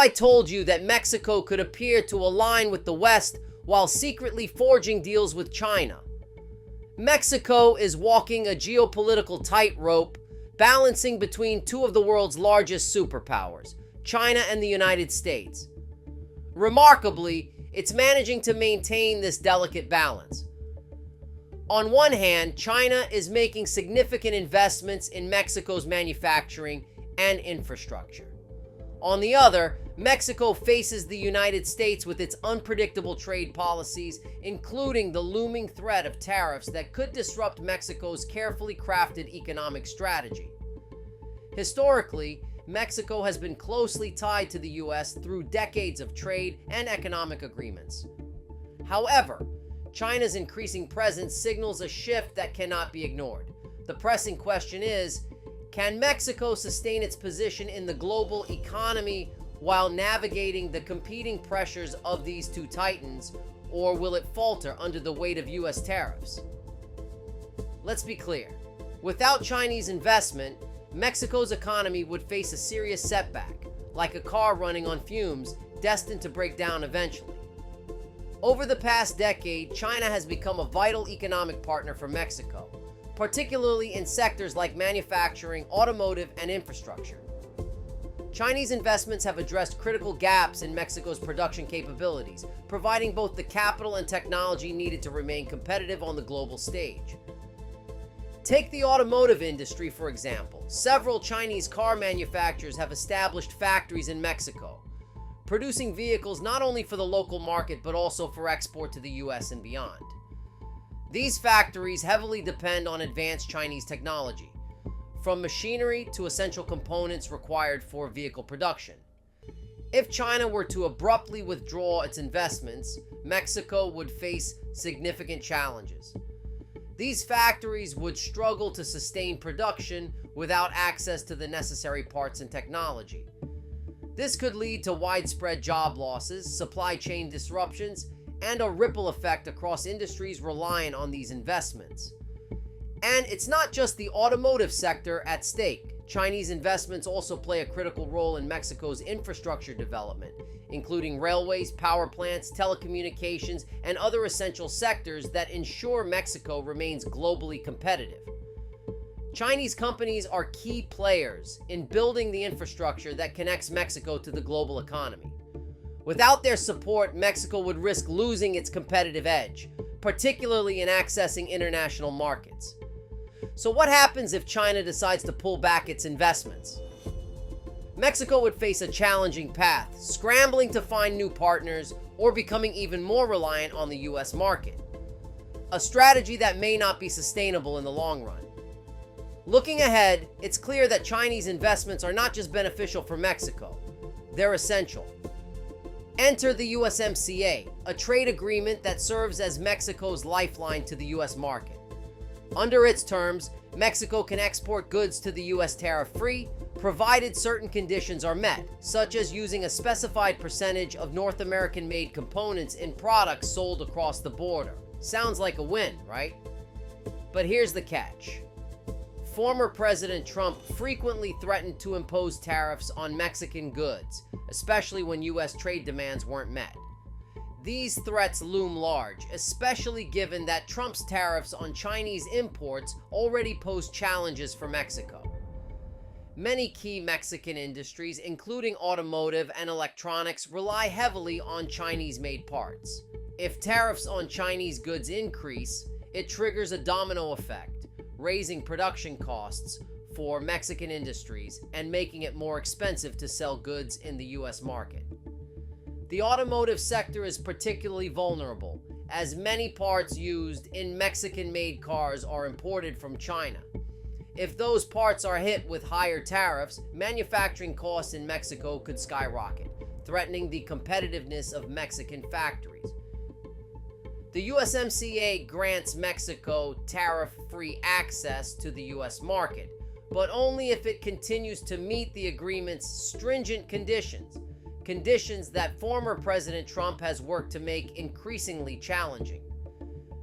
I told you that Mexico could appear to align with the West while secretly forging deals with China? Mexico is walking a geopolitical tightrope, balancing between two of the world's largest superpowers, China and the United States. Remarkably, it's managing to maintain this delicate balance. On one hand, China is making significant investments in Mexico's manufacturing and infrastructure. On the other, Mexico faces the United States with its unpredictable trade policies, including the looming threat of tariffs that could disrupt Mexico's carefully crafted economic strategy. Historically, Mexico has been closely tied to the U.S. through decades of trade and economic agreements. However, China's increasing presence signals a shift that cannot be ignored. The pressing question is, can Mexico sustain its position in the global economy while navigating the competing pressures of these two titans, or will it falter under the weight of U.S. tariffs? Let's be clear. Without Chinese investment, Mexico's economy would face a serious setback, like a car running on fumes, destined to break down eventually. Over the past decade, China has become a vital economic partner for Mexico, particularly in sectors like manufacturing, automotive, and infrastructure. Chinese investments have addressed critical gaps in Mexico's production capabilities, providing both the capital and technology needed to remain competitive on the global stage. Take the automotive industry, for example. Several Chinese car manufacturers have established factories in Mexico, producing vehicles not only for the local market but also for export to the US and beyond. These factories heavily depend on advanced Chinese technology, from machinery to essential components required for vehicle production. If China were to abruptly withdraw its investments, Mexico would face significant challenges. These factories would struggle to sustain production without access to the necessary parts and technology. This could lead to widespread job losses, supply chain disruptions, and a ripple effect across industries reliant on these investments. And it's not just the automotive sector at stake. Chinese investments also play a critical role in Mexico's infrastructure development, including railways, power plants, telecommunications, and other essential sectors that ensure Mexico remains globally competitive. Chinese companies are key players in building the infrastructure that connects Mexico to the global economy. Without their support, Mexico would risk losing its competitive edge, particularly in accessing international markets. So what happens if China decides to pull back its investments? Mexico would face a challenging path, scrambling to find new partners or becoming even more reliant on the US market. A strategy that may not be sustainable in the long run. Looking ahead, it's clear that Chinese investments are not just beneficial for Mexico, they're essential. Enter the USMCA, a trade agreement that serves as Mexico's lifeline to the US market. Under its terms, Mexico can export goods to the US tariff-free, provided certain conditions are met, such as using a specified percentage of North American-made components in products sold across the border. Sounds like a win, right? But here's the catch. Former President Trump frequently threatened to impose tariffs on Mexican goods, especially when US trade demands weren't met. These threats loom large, especially given that Trump's tariffs on Chinese imports already pose challenges for Mexico. Many key Mexican industries, including automotive and electronics, rely heavily on Chinese-made parts. If tariffs on Chinese goods increase, it triggers a domino effect, raising production costs for Mexican industries and making it more expensive to sell goods in the US market. The automotive sector is particularly vulnerable, as many parts used in Mexican-made cars are imported from China. If those parts are hit with higher tariffs, manufacturing costs in Mexico could skyrocket, threatening the competitiveness of Mexican factories. The USMCA grants Mexico tariff-free access to the US market, but only if it continues to meet the agreement's stringent conditions that former President Trump has worked to make increasingly challenging.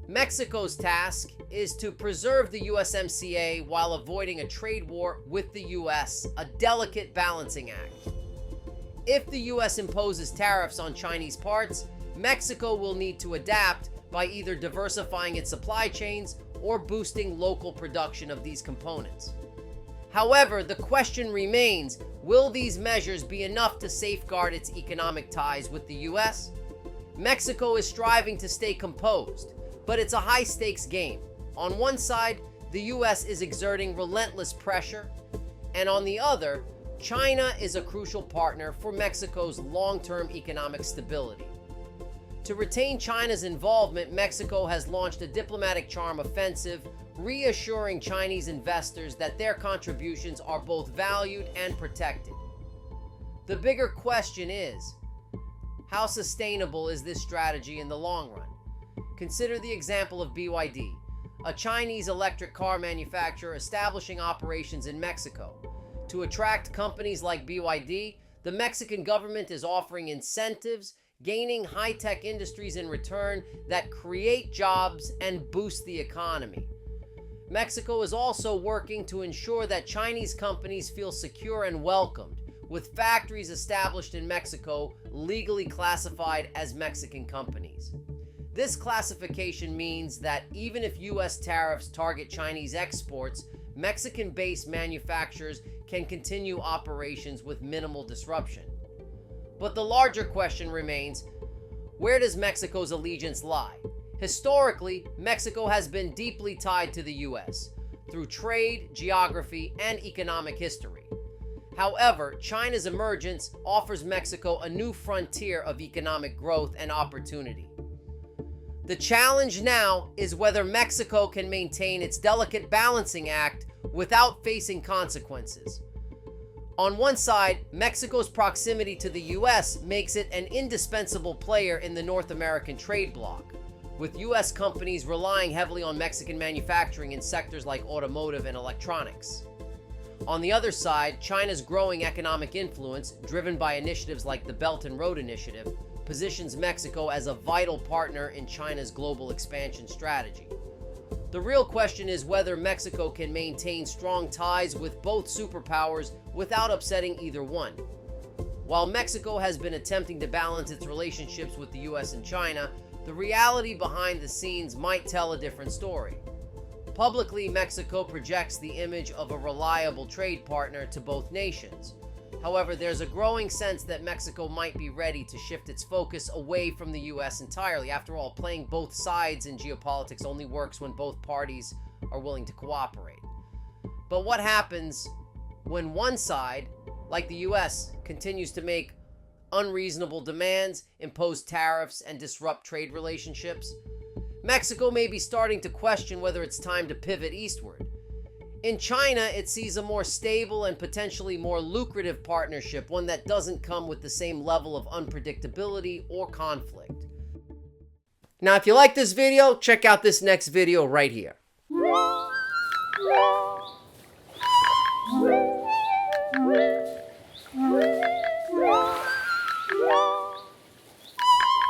Mexico's task is to preserve the USMCA while avoiding a trade war with the US, a delicate balancing act. If the US imposes tariffs on Chinese parts, Mexico will need to adapt by either diversifying its supply chains or boosting local production of these components. However, the question remains, will these measures be enough to safeguard its economic ties with the US? Mexico is striving to stay composed, but it's a high-stakes game. On one side, the US is exerting relentless pressure, and on the other, China is a crucial partner for Mexico's long-term economic stability. To retain China's involvement, Mexico has launched a diplomatic charm offensive, reassuring Chinese investors that their contributions are both valued and protected. The bigger question is, how sustainable is this strategy in the long run? Consider the example of BYD, a Chinese electric car manufacturer establishing operations in Mexico. To attract companies like BYD, the Mexican government is offering incentives, gaining high-tech industries in return that create jobs and boost the economy. Mexico is also working to ensure that Chinese companies feel secure and welcomed, with factories established in Mexico legally classified as Mexican companies. This classification means that even if US tariffs target Chinese exports, Mexican-based manufacturers can continue operations with minimal disruption. But the larger question remains, where does Mexico's allegiance lie? Historically, Mexico has been deeply tied to the US through trade, geography, and economic history. However, China's emergence offers Mexico a new frontier of economic growth and opportunity. The challenge now is whether Mexico can maintain its delicate balancing act without facing consequences. On one side, Mexico's proximity to the US makes it an indispensable player in the North American trade bloc, with US companies relying heavily on Mexican manufacturing in sectors like automotive and electronics. On the other side, China's growing economic influence, driven by initiatives like the Belt and Road Initiative, positions Mexico as a vital partner in China's global expansion strategy. The real question is whether Mexico can maintain strong ties with both superpowers without upsetting either one. While Mexico has been attempting to balance its relationships with the US and China, the reality behind the scenes might tell a different story. Publicly, Mexico projects the image of a reliable trade partner to both nations. However, there's a growing sense that Mexico might be ready to shift its focus away from the US entirely. After all, playing both sides in geopolitics only works when both parties are willing to cooperate. But what happens when one side, like the US, continues to make unreasonable demands, impose tariffs, and disrupt trade relationships? Mexico may be starting to question whether it's time to pivot eastward. In China, it sees a more stable and potentially more lucrative partnership, one that doesn't come with the same level of unpredictability or conflict. Now, if you like this video, check out this next video right here.